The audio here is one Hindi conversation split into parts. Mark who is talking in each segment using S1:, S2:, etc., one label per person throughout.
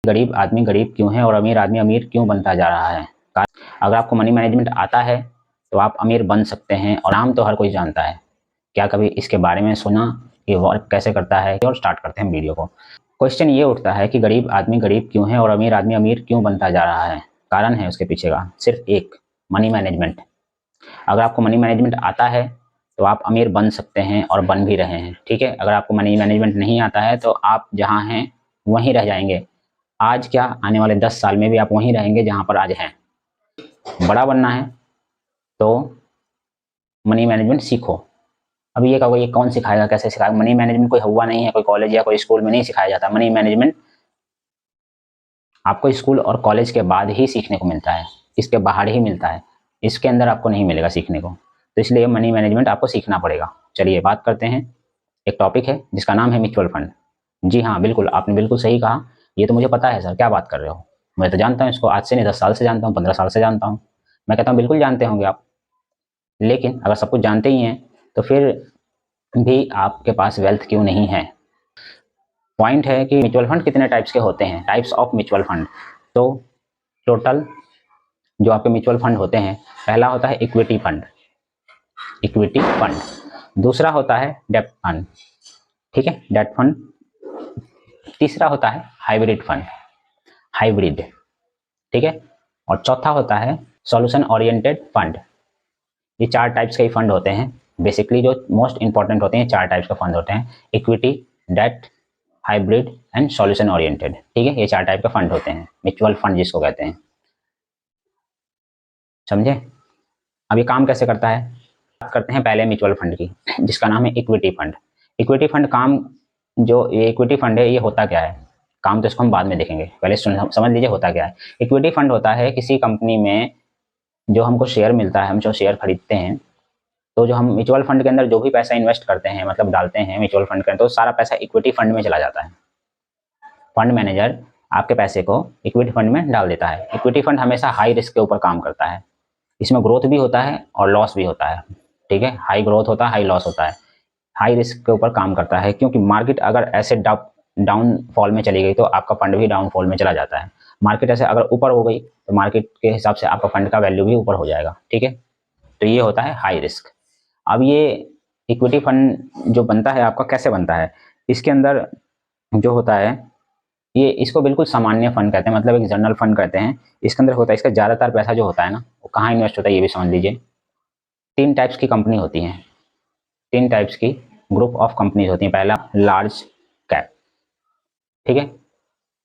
S1: गरीब आदमी गरीब क्यों है और अमीर आदमी अमीर क्यों बनता जा रहा है। अगर आपको मनी मैनेजमेंट आता है तो आप अमीर बन सकते हैं और नाम तो हर कोई जानता है। क्या कभी इसके बारे में सुना कि वर्क कैसे करता है? और स्टार्ट करते हैं वीडियो को। क्वेश्चन ये उठता है कि गरीब आदमी गरीब क्यों है और अमीर आदमी अमीर क्यों बनता जा रहा है। कारण है उसके पीछे का सिर्फ एक, मनी मैनेजमेंट। अगर आपको मनी मैनेजमेंट आता है तो आप अमीर बन सकते हैं और बन भी रहे हैं। ठीक है, अगर आपको मनी मैनेजमेंट नहीं आता है तो आप जहाँ हैं वहीं रह जाएंगे। आज क्या, आने वाले 10 साल में भी आप वहीं रहेंगे जहाँ पर आज हैं। बड़ा बनना है तो मनी मैनेजमेंट सीखो। अब ये कहोगे ये कौन सिखाएगा, कैसे सिखाएगा? मनी मैनेजमेंट कोई हुआ नहीं है, कोई कॉलेज या कोई स्कूल में नहीं सिखाया जाता। मनी मैनेजमेंट आपको स्कूल और कॉलेज के बाद ही सीखने को मिलता है, इसके बाहर ही मिलता है, इसके अंदर आपको नहीं मिलेगा सीखने को। तो इसलिए मनी मैनेजमेंट आपको सीखना पड़ेगा। चलिए बात करते हैं। एक टॉपिक है जिसका नाम है म्यूचुअल फंड। जी हाँ, बिल्कुल, आपने बिल्कुल सही कहा। ये तो मुझे पता है सर, क्या बात कर रहे हो, मैं तो जानता हूँ इसको, आज से नहीं 10 साल से जानता हूँ, 15 साल से जानता हूँ। मैं कहता हूँ बिल्कुल जानते होंगे आप, लेकिन अगर सब कुछ जानते ही हैं तो फिर भी आपके पास वेल्थ क्यों नहीं है। पॉइंट है कि म्यूचुअल फंड कितने टाइप्स के होते हैं, टाइप्स ऑफ म्यूचुअल फंड। तो टोटल जो आपके म्यूचुअल फंड होते हैं, पहला होता है इक्विटी फंड, इक्विटी फंड। दूसरा होता है डेब्ट फंड, ठीक है, डेब्ट फंड। तीसरा होता है हाइब्रिड फंड, हाइब्रिड, ठीक है। और चौथा होता है सॉल्यूशन ओरिएंटेड फंड। ये 4 टाइप्स के फंड होते हैं बेसिकली, जो मोस्ट इंपॉर्टेंट होते हैं। 4 टाइप्स के फंड होते हैं, equity, debt, hybrid and solution oriented. ठीक है, ये 4 टाइप के फंड होते हैं, म्यूचुअल फंड जिसको कहते हैं। समझे? अब ये काम कैसे करता है, बात करते हैं पहले म्यूचुअल फंड की, जिसका नाम है इक्विटी फंड। इक्विटी फंड काम, जो ये इक्विटी फंड है ये होता क्या है, काम तो इसको हम बाद में देखेंगे, पहले समझ लीजिए होता क्या है। इक्विटी फंड होता है किसी कंपनी में जो हमको शेयर मिलता है, हम जो शेयर खरीदते हैं, तो जो हम म्यूचुअल फंड के अंदर जो भी पैसा इन्वेस्ट करते हैं, मतलब डालते हैं म्यूचुअल फंड के अंदर, तो सारा पैसा इक्विटी फंड में चला जाता है। फंड मैनेजर आपके पैसे को इक्विटी फंड में डाल देता है। इक्विटी फंड हमेशा हाई रिस्क के ऊपर काम करता है, इसमें ग्रोथ भी होता है और लॉस भी होता है। ठीक है, हाई ग्रोथ होता है, हाई लॉस होता है, हाई रिस्क के ऊपर काम करता है, क्योंकि मार्केट अगर ऐसे डाउनफॉल में चली गई तो आपका फंड भी डाउनफॉल में चला जाता है। मार्केट ऐसे अगर ऊपर हो गई तो मार्केट के हिसाब से आपका फंड का वैल्यू भी ऊपर हो जाएगा। ठीक है, तो ये होता है हाई रिस्क। अब ये इक्विटी फंड जो बनता है आपका, कैसे बनता है, इसके अंदर जो होता है, ये इसको बिल्कुल सामान्य फंड कहते हैं, मतलब एक जनरल फंड कहते हैं। इसके अंदर होता है, इसका ज़्यादातर पैसा जो होता है ना, वो कहाँ इन्वेस्ट होता है ये भी समझ लीजिए। 3 टाइप्स की कंपनी होती हैं, 3 टाइप्स की ग्रुप ऑफ कंपनीज होती हैं। पहला लार्ज कैप, ठीक है,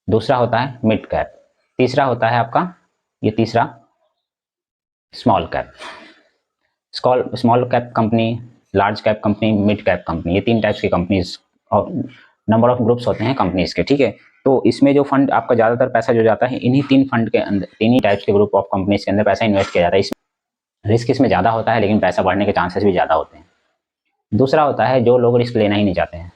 S1: दूसरा होता है मिड कैप, तीसरा होता है आपका, ये तीसरा small cap. Small cap company, large cap company, mid cap company, ये 3 टाइप्स की कंपनीज और नंबर ऑफ ग्रुप्स होते हैं कंपनीज के। ठीक है, तो इसमें जो फंड आपका ज़्यादातर पैसा जो जाता है, इन्हीं 3 फंड के अंदर, 3 ही टाइप्स के ग्रुप ऑफ कंपनीज के अंदर पैसा इन्वेस्ट किया जाता है। इसमें रिस्क इसमें ज़्यादा होता है, लेकिन पैसा बढ़ने के चांसेस भी ज़्यादा होते हैं। दूसरा होता है जो लोग रिस्क लेना ही नहीं चाहते हैं,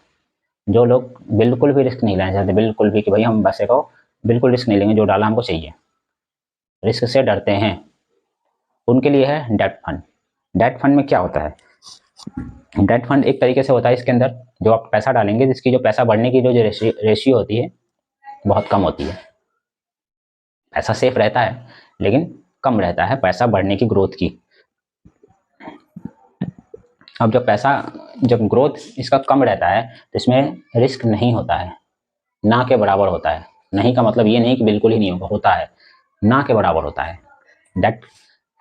S1: जो लोग बिल्कुल भी रिस्क नहीं लेना चाहते, बिल्कुल भी, कि भाई हम पैसे को बिल्कुल रिस्क नहीं लेंगे, जो डाला हमको चाहिए, रिस्क से डरते हैं, उनके लिए है डेट फंड। डेट फंड में क्या होता है, डेट फंड एक तरीके से होता है, इसके अंदर जो आप पैसा डालेंगे, जिसकी जो पैसा बढ़ने की जो रेशियो होती है बहुत कम होती है। पैसा सेफ रहता है लेकिन कम रहता है पैसा बढ़ने की, ग्रोथ की। अब जब ग्रोथ इसका कम रहता है तो इसमें रिस्क नहीं होता है, ना के बराबर होता है। नहीं का मतलब ये नहीं कि बिल्कुल ही नहीं होगा, होता है, ना के बराबर होता है। डेट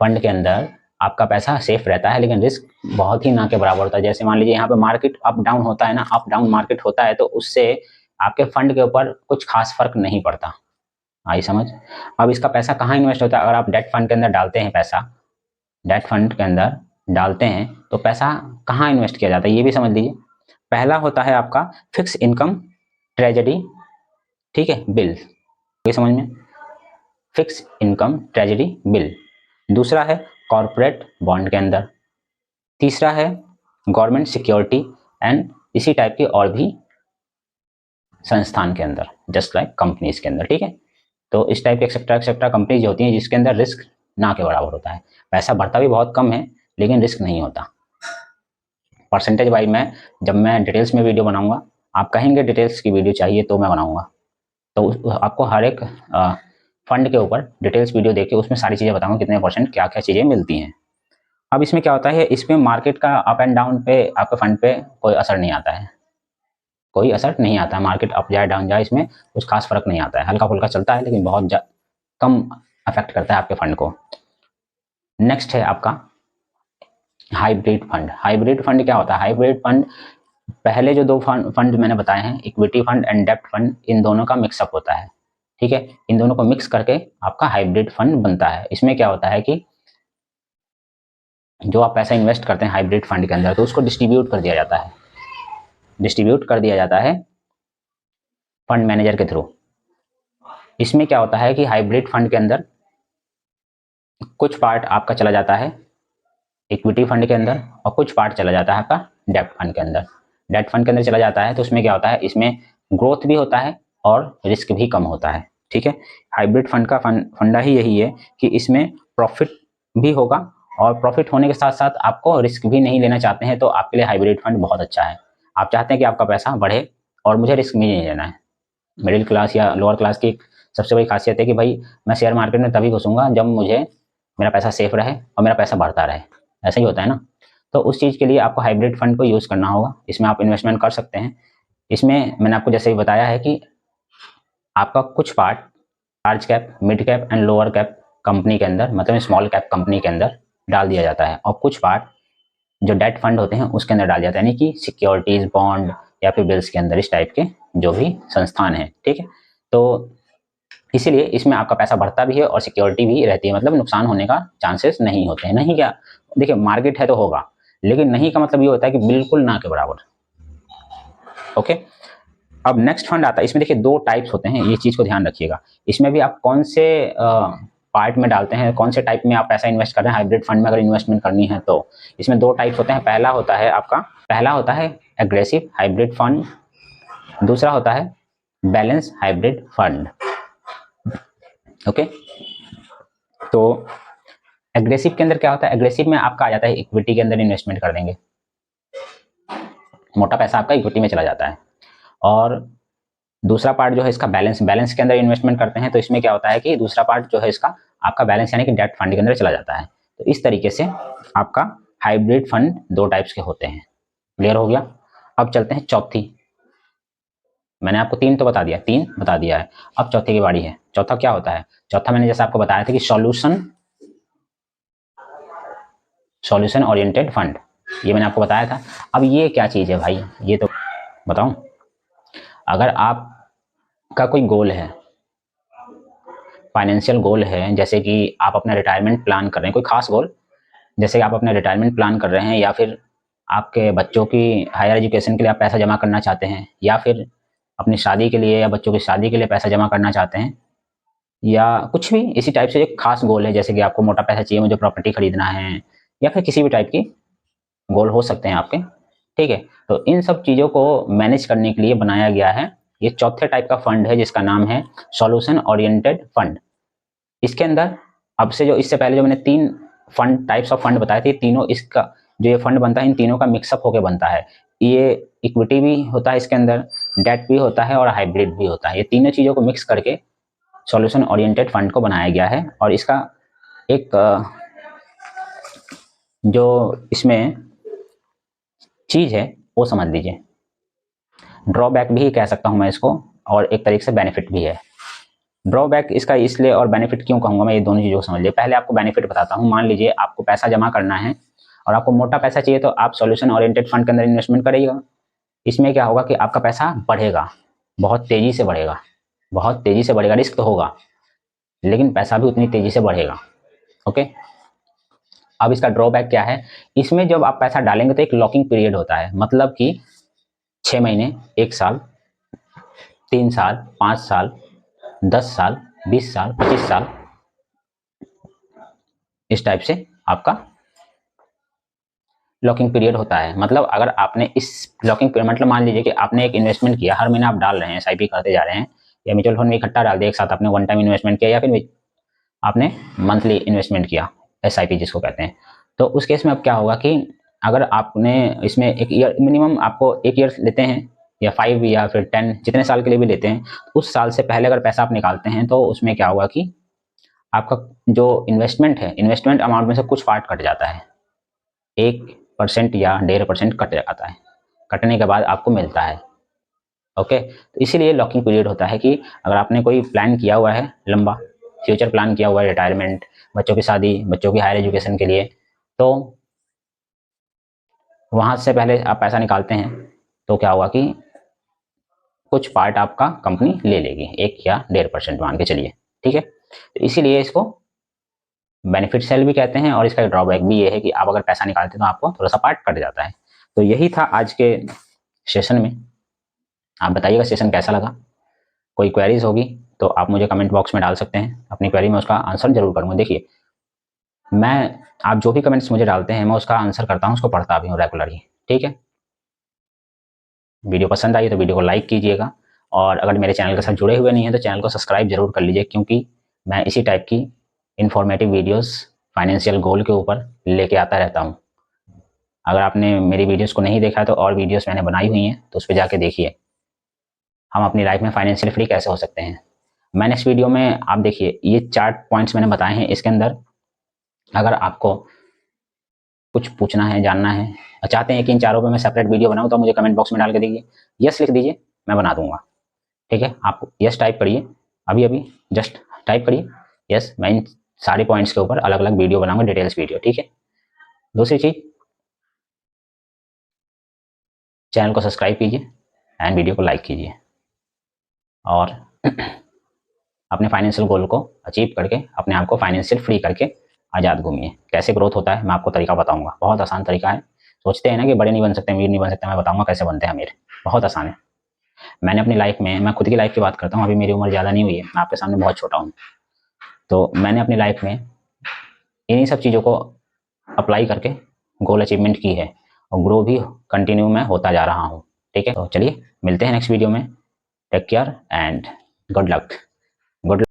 S1: फंड के अंदर आपका पैसा सेफ रहता है, लेकिन रिस्क बहुत ही ना के बराबर होता है। जैसे मान लीजिए यहाँ पे मार्केट अप डाउन होता है ना, अप डाउन मार्केट होता है, तो उससे आपके फंड के ऊपर कुछ खास फर्क नहीं पड़ता। आई समझ? अब इसका पैसा कहाँ इन्वेस्ट होता है, अगर आप डेट फंड के अंदर डालते हैं पैसा, डेट फंड के अंदर डालते हैं तो पैसा कहाँ इन्वेस्ट किया जाता है ये भी समझ लीजिए। पहला होता है आपका फिक्स इनकम ट्रेजरी, ठीक है, बिल, ये समझ में, फिक्स इनकम ट्रेजरी बिल। दूसरा है कॉर्पोरेट बॉन्ड के अंदर। तीसरा है गवर्नमेंट सिक्योरिटी एंड इसी टाइप के और भी संस्थान के अंदर, जस्ट लाइक कंपनीज के अंदर। ठीक है, तो इस टाइप के एक्सेट्रा एक्सेट्रा कंपनीज होती हैं जिसके अंदर रिस्क ना के बराबर होता है, पैसा बढ़ता भी बहुत कम है लेकिन रिस्क नहीं होता। परसेंटेज वाइज मैं जब मैं डिटेल्स में वीडियो बनाऊंगा, आप कहेंगे डिटेल्स की वीडियो चाहिए तो मैं बनाऊंगा, तो आपको हर एक फंड के ऊपर डिटेल्स वीडियो देख के उसमें सारी चीज़ें बताऊंगा कितने परसेंट क्या क्या चीज़ें मिलती हैं। अब इसमें क्या होता है, इसमें मार्केट का अप एंड डाउन पे आपके फंड पे कोई असर नहीं आता है, कोई असर नहीं आता है। मार्केट अप जाए डाउन जाए इसमें कुछ खास फर्क नहीं आता है, हल्का फुल्का चलता है लेकिन बहुत कम अफेक्ट करता है आपके फंड को। नेक्स्ट है आपका हाइब्रिड फंड। हाइब्रिड फंड क्या होता है? हाइब्रिड फंड पहले जो दो फंड मैंने बताए हैं, इक्विटी फंड एंड डेब्ट फंड, इन दोनों का मिक्सअप होता है, ठीक है। इन दोनों को मिक्स करके आपका हाइब्रिड फंड बनता है। इसमें क्या होता है कि जो आप पैसा इन्वेस्ट करते हैं हाइब्रिड फंड के अंदर, तो उसको डिस्ट्रीब्यूट कर दिया जाता है, डिस्ट्रीब्यूट कर दिया जाता है फंड मैनेजर के थ्रू। इसमें क्या होता है कि हाइब्रिड फंड के अंदर कुछ पार्ट आपका चला जाता है इक्विटी फंड के अंदर और कुछ पार्ट चला जाता है आपका डेब्ट फंड के अंदर। डेब्ट फंड के अंदर चला जाता है तो उसमें क्या होता है, इसमें ग्रोथ भी होता है और रिस्क भी कम होता है, ठीक है। हाइब्रिड फंड का फंडा ही यही है कि इसमें प्रॉफिट भी होगा और प्रॉफिट होने के साथ साथ आपको रिस्क भी नहीं लेना चाहते हैं तो आपके लिए हाइब्रिड फंड बहुत अच्छा है। आप चाहते हैं कि आपका पैसा बढ़े और मुझे रिस्क भी नहीं लेना है। मिडिल क्लास या लोअर क्लास की सबसे बड़ी खासियत है कि भाई मैं शेयर मार्केट में तभी घुसूंगा जब मुझे मेरा पैसा सेफ रहे और मेरा पैसा बढ़ता रहे, ऐसा ही होता है ना। तो उस चीज़ के लिए आपको हाइब्रिड फंड को यूज़ करना होगा, इसमें आप इन्वेस्टमेंट कर सकते हैं। इसमें मैंने आपको जैसे ही बताया है कि आपका कुछ part large cap, mid cap and lower cap company के अंदर, मतलब स्मॉल कैप कंपनी के अंदर डाल दिया जाता है और कुछ पार्ट जो डेट फंड होते हैं उसके अंदर डाल जाता है, यानी कि सिक्योरिटीज, बॉन्ड या फिर बिल्स के अंदर, इस टाइप के जो भी संस्थान है, ठीक है। तो इसीलिए इसमें आपका पैसा बढ़ता भी है और सिक्योरिटी भी रहती है, मतलब नुकसान होने का चांसेस नहीं होते हैं। नहीं क्या, देखिए मार्केट है तो होगा, लेकिन नहीं का मतलब ये होता है कि बिल्कुल ना के बराबर। ओके, अब नेक्स्ट फंड आता है। इसमें देखिए दो टाइप्स होते हैं, ये चीज़ को ध्यान रखिएगा। इसमें भी आप कौन से पार्ट में डालते हैं, कौन से टाइप में आप पैसा इन्वेस्ट कर रहे हैं हाइब्रिड फंड में अगर इन्वेस्टमेंट करनी है तो। इसमें दो टाइप्स होते हैं। पहला होता है एग्रेसिव हाइब्रिड फंड, दूसरा होता है बैलेंस हाइब्रिड फंड। ओके, तो एग्रेसिव के अंदर क्या होता है, एग्रेसिव में आपका आ जाता है इक्विटी के अंदर इन्वेस्टमेंट कर देंगे, मोटा पैसा आपका इक्विटी में चला जाता है। और दूसरा पार्ट जो है इसका बैलेंस के अंदर इन्वेस्टमेंट करते हैं, तो इसमें क्या होता है कि दूसरा पार्ट जो है इसका आपका बैलेंस यानी कि डेट फंड के अंदर चला जाता है। तो इस तरीके से आपका हाइब्रिड फंड दो टाइप्स के होते हैं। क्लियर हो गया। अब चलते हैं चौथी। मैंने आपको तीन बता दिया है, अब चौथे की बारी है। चौथा क्या होता है? चौथा मैंने जैसे आपको बताया था कि सॉल्यूशन ओरिएंटेड फंड, ये मैंने आपको बताया था। अब ये क्या चीज़ है भाई, ये तो बताऊं। अगर आपका कोई गोल है, फाइनेंशियल गोल है, जैसे कि आप अपना रिटायरमेंट प्लान कर रहे हैं, कोई खास गोल, जैसे कि आप अपना रिटायरमेंट प्लान कर रहे हैं, या फिर आपके बच्चों की हायर एजुकेशन के लिए आप पैसा जमा करना चाहते हैं, या फिर अपनी शादी के लिए या बच्चों की शादी के लिए पैसा जमा करना चाहते हैं, या कुछ भी इसी टाइप से एक खास गोल है, जैसे कि आपको मोटा पैसा चाहिए, मुझे प्रॉपर्टी खरीदना है, या फिर किसी भी टाइप की गोल हो सकते हैं आपके, ठीक है। तो इन सब चीज़ों को मैनेज करने के लिए बनाया गया है ये चौथे टाइप का फंड है, जिसका नाम है सॉल्यूशन ओरिएंटेड फंड। इसके अंदर अब से जो इससे पहले जो मैंने तीन फंड टाइप्स ऑफ फंड बताए थे, तीनों इसका जो ये फंड बनता है इन तीनों का मिक्सअप होकर बनता है। ये इक्विटी भी होता है इसके अंदर, डेट भी होता है और हाइब्रिड भी होता है। ये तीनों चीज़ों को मिक्स करके सॉल्यूशन ओरिएंटेड फंड को बनाया गया है। और इसका एक जो इसमें चीज़ है वो समझ लीजिए, ड्रॉबैक भी कह सकता हूँ मैं इसको, और एक तरीके से बेनिफिट भी है। ड्रॉबैक इसका इसलिए और बेनिफिट क्यों कहूँगा मैं, ये दोनों चीज़ों को समझ लीजिए। पहले आपको बेनिफिट बताता हूँ। मान लीजिए आपको पैसा जमा करना है और आपको मोटा पैसा चाहिए, तो आप सॉल्यूशन ओरिएंटेड फंड के अंदर इन्वेस्टमेंट करिएगा। इसमें क्या होगा कि आपका पैसा बढ़ेगा, बहुत तेज़ी से बढ़ेगा, बहुत तेज़ी से बढ़ेगा। रिस्क तो होगा लेकिन पैसा भी उतनी तेज़ी से बढ़ेगा। ओके, अब इसका ड्रॉबैक क्या है, इसमें जब आप पैसा डालेंगे तो एक लॉकिंग पीरियड होता है, मतलब कि 6 महीने, 1 साल, 3 साल, 5 साल, 10 साल, 20 साल, 25 साल, इस टाइप से आपका लॉकिंग पीरियड होता है। मतलब अगर आपने इस लॉकिंग पीरियड, मतलब मान लीजिए कि आपने एक इन्वेस्टमेंट किया, हर महीने आप डाल रहे हैं, एसआईपी करते जा रहे हैं, या म्यूचुअल फंड में इकट्ठा डाल दिया एक साथ, आपने वन टाइम इन्वेस्टमेंट किया, या फिर आपने मंथली इन्वेस्टमेंट किया, एसआईपी जिसको कहते हैं। तो उस केस में अब क्या होगा कि अगर आपने इसमें एक ईयर मिनिमम, आपको 1 ईयर लेते हैं या 5 या फिर 10 जितने साल के लिए भी लेते हैं, उस साल से पहले अगर पैसा आप निकालते हैं तो उसमें क्या होगा कि आपका जो इन्वेस्टमेंट है, इन्वेस्टमेंट अमाउंट में से कुछ पार्ट कट जाता है, 1% या 1.5% कट जाता है, कटने के बाद आपको मिलता है। ओके, तो इसीलिए लॉकिंग पीरियड होता है कि अगर आपने कोई प्लान किया हुआ है लंबा, फ्यूचर प्लान किया हुआ है, रिटायरमेंट, बच्चों की शादी, बच्चों की हायर एजुकेशन के लिए, तो वहाँ से पहले आप पैसा निकालते हैं तो क्या होगा कि कुछ पार्ट आपका कंपनी ले लेगी, 1 या 1.5% मान के चलिए, ठीक है। तो इसीलिए इसको बेनिफिट सेल भी कहते हैं, और इसका ड्रॉबैक भी ये है कि आप अगर पैसा निकालते हैं तो आपको थोड़ा सा पार्ट कट जाता है। तो यही था आज के सेशन में। आप बताइएगा सेशन कैसा लगा। कोई क्वेरीज होगी तो आप मुझे कमेंट बॉक्स में डाल सकते हैं, अपनी क्वेरी में उसका आंसर जरूर करूँगा। देखिए, आप जो भी कमेंट्स मुझे डालते हैं मैं उसका आंसर करता हूँ, उसको पढ़ता भी हूँ रेगुलरली, ठीक है। वीडियो पसंद आई तो वीडियो को लाइक कीजिएगा, और अगर मेरे चैनल के साथ जुड़े हुए नहीं हैं तो चैनल को सब्सक्राइब जरूर कर लीजिए, क्योंकि मैं इसी टाइप की इन्फॉर्मेटिव वीडियोस फाइनेंशियल गोल के ऊपर लेके आता रहता हूँ। अगर आपने मेरी वीडियोस को नहीं देखा तो और वीडियोस मैंने बनाई हुई हैं, तो उस पर जाके देखिए, हम अपनी लाइफ में फाइनेंशियल फ्री कैसे हो सकते हैं। मैं नेक्स्ट वीडियो में, आप देखिए, ये 4 पॉइंट्स मैंने बताए हैं, इसके अंदर अगर आपको कुछ पूछना है, जानना है, चाहते हैं कि इन चारों पे मैं सेपरेट वीडियो बनाऊं, तो मुझे कमेंट बॉक्स में डाल के दीजिए, यस लिख दीजिए, मैं बना दूंगा, ठीक है। आप यस टाइप करिए, अभी अभी जस्ट टाइप करिए यस, मैं इन सारे पॉइंट्स के ऊपर अलग अलग वीडियो बनाऊंगा, डिटेल्स वीडियो, ठीक है। दूसरी चीज, चैनल को सब्सक्राइब कीजिए एंड वीडियो को लाइक कीजिए, और अपने फाइनेंशियल गोल को अचीव करके अपने आप को फाइनेंशियल फ्री करके आज़ाद घूमिए। कैसे ग्रोथ होता है मैं आपको तरीका बताऊंगा, बहुत आसान तरीका है। सोचते हैं ना कि बड़े नहीं बन सकते, अमीर नहीं बन सकते, मैं बताऊंगा कैसे बनते हैं अमीर, बहुत आसान है। मैंने अपनी लाइफ में, मैं खुद की लाइफ की बात करता हूँ, अभी मेरी उम्र ज़्यादा नहीं हुई है, मैं आपके सामने बहुत छोटा हूँ, तो मैंने अपनी लाइफ में इन्हीं सब चीज़ों को अप्लाई करके गोल अचीवमेंट की है, और ग्रो भी कंटिन्यू में होता जा रहा हूँ, ठीक है। तो चलिए मिलते हैं नेक्स्ट वीडियो में, take care and good luck. Good